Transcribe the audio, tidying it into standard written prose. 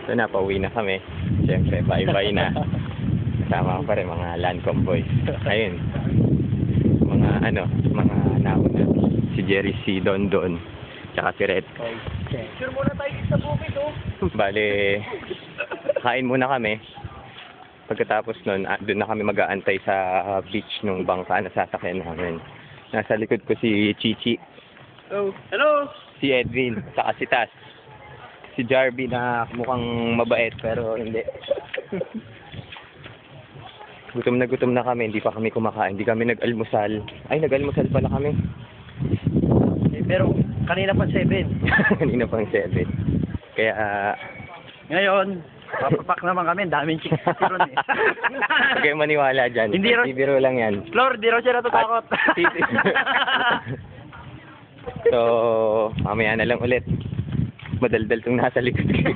So na, pauwi na kami. Siyempre, bye-bye na. Kasama ko pa rin mga land convoys. Ayun. Mga nauna. Si Jerry, si Don Don, tsaka si Red. Sure muna tayo sa bukid, oh. Bale, kain muna kami. Pagkatapos nun, doon na kami mag-aantay sa beach nung bangka na sasakyan namin. Nasa likod ko si Chichi. Oh, hello! Si Edwin, saka si Tas. Si Jarby na mukhang mabait pero hindi. Gutom na kami, hindi pa kami kumakain, hindi kami nag-almusal. Ay, nag-almusal pala kami. Pero kanina pa 7. Kanina pang 7. Kaya, Ngayon, papapak naman kami, daming chicks ron eh. huwag kayong maniwala dyan. Hindi ro- Biro lang yan. Flor, di raw siya natatakot. So, mamaya na lang ulit. Madaldal tong nasa likod ko.